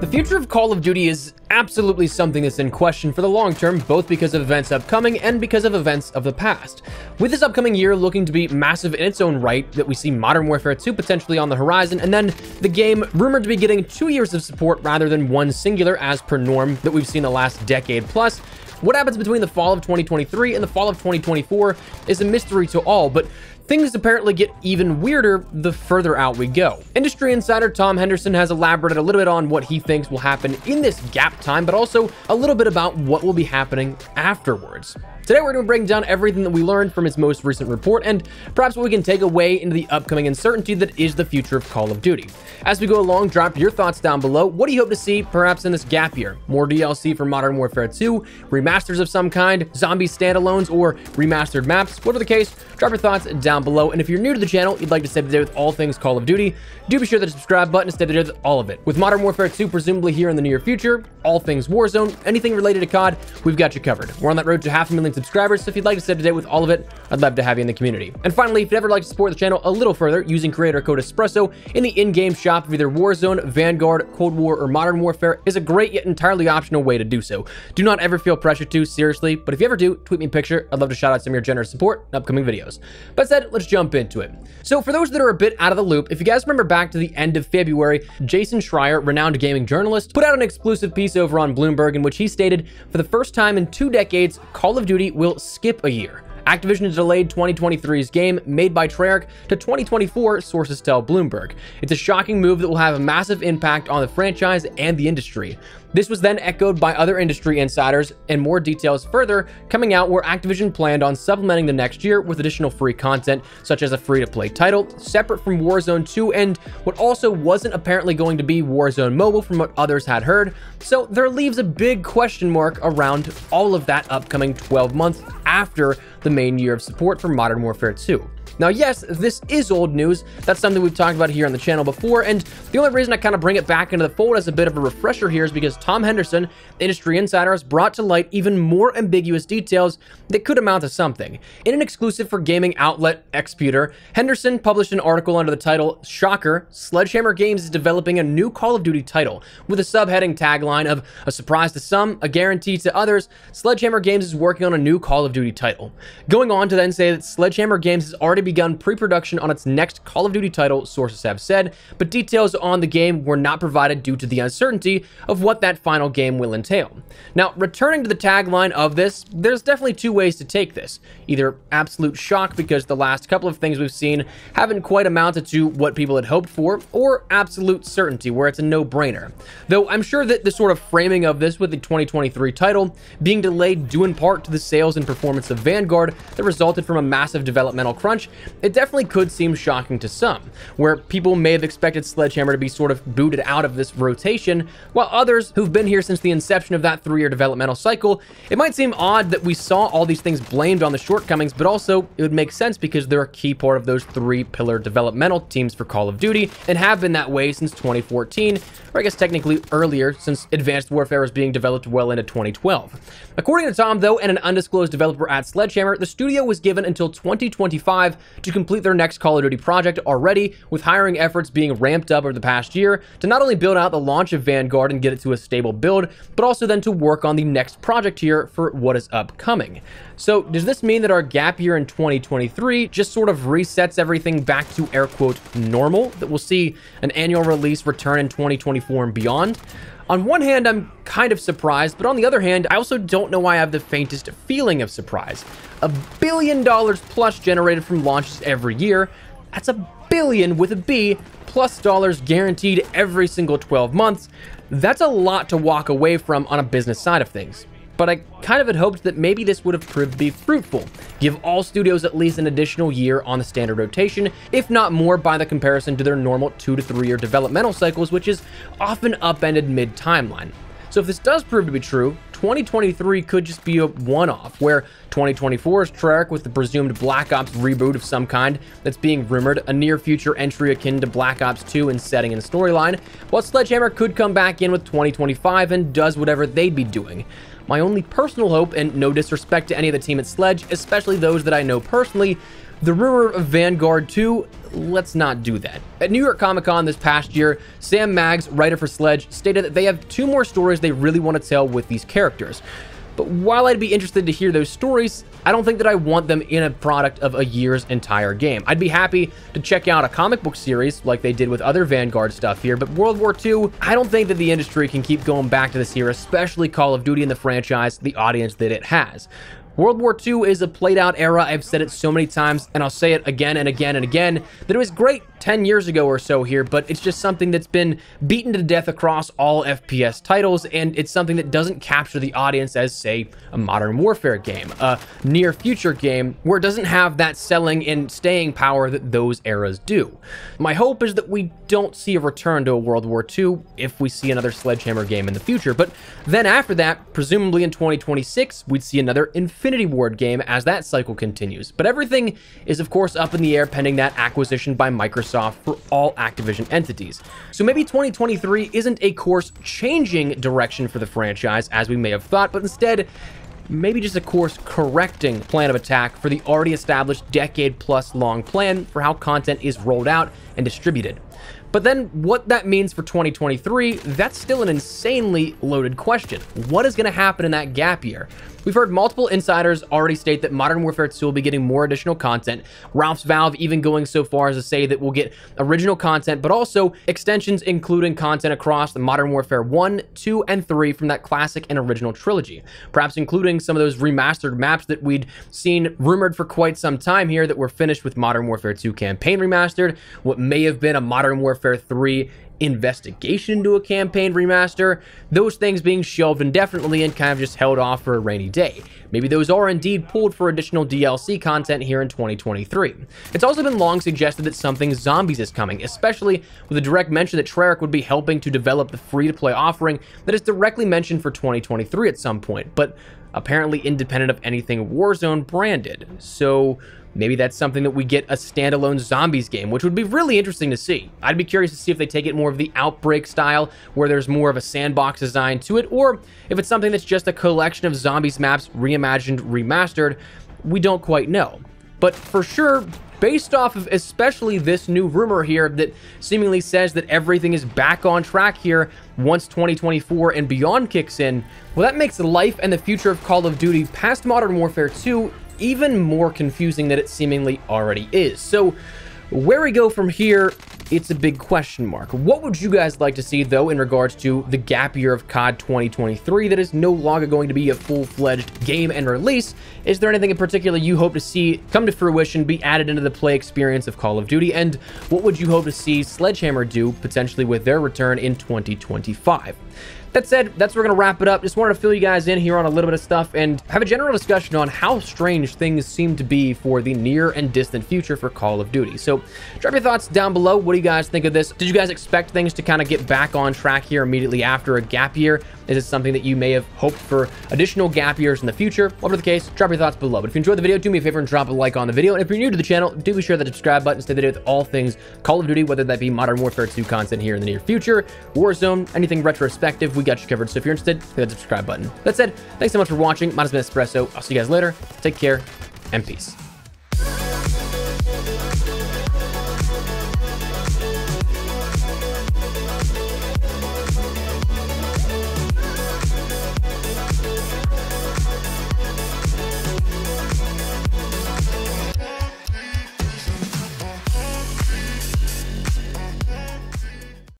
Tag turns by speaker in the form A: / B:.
A: The future of Call of Duty is absolutely something that's in question for the long term, both because of events upcoming and because of events of the past. With this upcoming year looking to be massive in its own right, that we see Modern Warfare 2 potentially on the horizon, and then the game rumored to be getting 2 years of support rather than one singular as per norm that we've seen the last decade plus. What happens between the fall of 2023 and the fall of 2024 is a mystery to all, but things apparently get even weirder the further out we go. Industry insider Tom Henderson has elaborated a little bit on what he thinks will happen in this gap time, but also a little bit about what will be happening afterwards. Today, we're going to break down everything that we learned from his most recent report and perhaps what we can take away into the upcoming uncertainty that is the future of Call of Duty. As we go along, drop your thoughts down below. What do you hope to see perhaps in this gap year? More DLC for Modern Warfare 2, remasters of some kind, zombie standalones, or remastered maps? Whatever the case, drop your thoughts down below. And if you're new to the channel, you'd like to stay up to date with all things Call of Duty, do be sure to subscribe button to stay up to date with all of it. With Modern Warfare 2 presumably here in the near future, all things Warzone, anything related to COD, we've got you covered. We're on that road to 500,000 subscribers, so if you'd like to stay up to date with all of it, I'd love to have you in the community. And finally, if you'd ever like to support the channel a little further using creator code ESPRESSO in the in-game shop of either Warzone, Vanguard, Cold War, or Modern Warfare is a great yet entirely optional way to do so. Do not ever feel pressure to, seriously, but if you ever do, tweet me a picture. I'd love to shout out some of your generous support in upcoming videos. But said, let's jump into it. So for those that are a bit out of the loop, if you guys remember back to the end of February, Jason Schreier, renowned gaming journalist, put out an exclusive piece over on Bloomberg in which he stated, for the first time in 2 decades, Call of Duty will skip a year. Activision has delayed 2023's game made by Treyarch to 2024, sources tell Bloomberg. It's a shocking move that will have a massive impact on the franchise and the industry. This was then echoed by other industry insiders, and more details further coming out where Activision planned on supplementing the next year with additional free content, such as a free-to-play title, separate from Warzone 2, and what also wasn't apparently going to be Warzone Mobile from what others had heard. So there leaves a big question mark around all of that upcoming 12 months after the main year of support for Modern Warfare 2. Now, yes, this is old news. That's something we've talked about here on the channel before, and the only reason I kind of bring it back into the fold as a bit of a refresher here is because Tom Henderson, industry insider, has brought to light even more ambiguous details that could amount to something. In an exclusive for gaming outlet Xputer, Henderson published an article under the title, "Shocker, Sledgehammer Games is developing a new Call of Duty title," with a subheading tagline of, "A surprise to some, a guarantee to others, Sledgehammer Games is working on a new Call of Duty title." Going on to then say that Sledgehammer Games has already begun pre-production on its next Call of Duty title, sources have said, but details on the game were not provided due to the uncertainty of what that final game will entail. Now, returning to the tagline of this, there's definitely 2 ways to take this. Either absolute shock because the last couple of things we've seen haven't quite amounted to what people had hoped for, or absolute certainty where it's a no-brainer. Though I'm sure that the sort of framing of this with the 2023 title being delayed due in part to the sales and performance of Vanguard that resulted from a massive developmental crunch, it definitely could seem shocking to some, where people may have expected Sledgehammer to be sort of booted out of this rotation, while others who've been here since the inception of that 3-year developmental cycle, it might seem odd that we saw all these things blamed on the shortcomings, but also it would make sense because they're a key part of those 3-pillar developmental teams for Call of Duty, and have been that way since 2014, or I guess technically earlier, since Advanced Warfare was being developed well into 2012. According to Tom, though, and an undisclosed developer at Sledgehammer, the studio was given until 2025 to complete their next Call of Duty project already, with hiring efforts being ramped up over the past year to not only build out the launch of Vanguard and get it to a stable build, but also then to work on the next project here for what is upcoming. So does this mean that our gap year in 2023 just sort of resets everything back to air quote normal, that we'll see an annual release return in 2024 and beyond? On one hand, I'm kind of surprised, but on the other hand, I also don't know why I have the faintest feeling of surprise. $1 billion plus generated from launches every year. That's $1 billion with a B plus dollars guaranteed every single 12 months. That's a lot to walk away from on a business side of things. But I kind of had hoped that maybe this would have proved to be fruitful, give all studios at least an additional year on the standard rotation, if not more by the comparison to their normal 2 to 3 year developmental cycles, which is often upended mid-timeline. So if this does prove to be true, 2023 could just be a one-off, where 2024 is Treyarch with the presumed Black Ops reboot of some kind that's being rumored, a near-future entry akin to Black Ops 2 in setting and storyline, while Sledgehammer could come back in with 2025 and does whatever they'd be doing. My only personal hope, and no disrespect to any of the team at Sledge, especially those that I know personally, the rumor of Vanguard 2, let's not do that. At New York Comic Con this past year, Sam Maggs, writer for Sledge, stated that they have 2 more stories they really want to tell with these characters. But while I'd be interested to hear those stories, I don't think that I want them in a product of a year's entire game. I'd be happy to check out a comic book series like they did with other Vanguard stuff here, but World War II, I don't think that the industry can keep going back to this here, especially Call of Duty and the franchise, the audience that it has. World War II is a played out era. I've said it so many times, and I'll say it again and again and again, that it was great 10 years ago or so here, but it's just something that's been beaten to death across all FPS titles, and it's something that doesn't capture the audience as, say, a Modern Warfare game, a near future game, where it doesn't have that selling and staying power that those eras do. My hope is that we don't see a return to a World War II if we see another Sledgehammer game in the future, but then after that, presumably in 2026, we'd see another Infinity Ward game as that cycle continues. But everything is of course up in the air pending that acquisition by Microsoft for all Activision entities. So maybe 2023 isn't a course-changing direction for the franchise as we may have thought, but instead, maybe just a course-correcting plan of attack for the already established decade-plus long plan for how content is rolled out and distributed. But then what that means for 2023, that's still an insanely loaded question. What is going to happen in that gap year? We've heard multiple insiders already state that Modern Warfare 2 will be getting more additional content. Ralph's Valve even going so far as to say that we'll get original content, but also extensions including content across the Modern Warfare 1, 2, and 3 from that classic and original trilogy. Perhaps including some of those remastered maps that we'd seen rumored for quite some time here that were finished with Modern Warfare 2 campaign remastered, what may have been a Modern Warfare 3 investigation into a campaign remaster, those things being shelved indefinitely and kind of just held off for a rainy day. Maybe those are indeed pulled for additional DLC content here in 2023. It's also been long suggested that something zombies is coming, especially with a direct mention that Treyarch would be helping to develop the free-to-play offering that is directly mentioned for 2023 at some point, but apparently independent of anything Warzone branded. So maybe that's something that we get a standalone zombies game, which would be really interesting to see. I'd be curious to see if they take it more of the Outbreak style, where there's more of a sandbox design to it, or if it's something that's just a collection of zombies maps reimagined, remastered. We don't quite know. But for sure, based off of especially this new rumor here that seemingly says that everything is back on track here once 2024 and beyond kicks in, well, that makes the life and the future of Call of Duty past Modern Warfare 2 even more confusing than it seemingly already is. So where we go from here, it's a big question mark. What would you guys like to see, though, in regards to the gap year of COD 2023 that is no longer going to be a full-fledged game and release? Is there anything in particular you hope to see come to fruition, be added into the play experience of Call of Duty? And what would you hope to see Sledgehammer do potentially with their return in 2025? That said, that's where we're going to wrap it up. Just wanted to fill you guys in here on a little bit of stuff and have a general discussion on how strange things seem to be for the near and distant future for Call of Duty. So drop your thoughts down below. What do you guys think of this? Did you guys expect things to kind of get back on track here immediately after a gap year? Is it something that you may have hoped for additional gap years in the future? Whatever the case, drop your thoughts below. But if you enjoyed the video, do me a favor and drop a like on the video. And if you're new to the channel, do be sure to subscribe button, stay updated with all things Call of Duty, whether that be Modern Warfare 2 content here in the near future, Warzone, anything retrospective, we got you covered. So if you're interested, hit that subscribe button. That said, thanks so much for watching. Mine has been Espresso. I'll see you guys later. Take care and peace.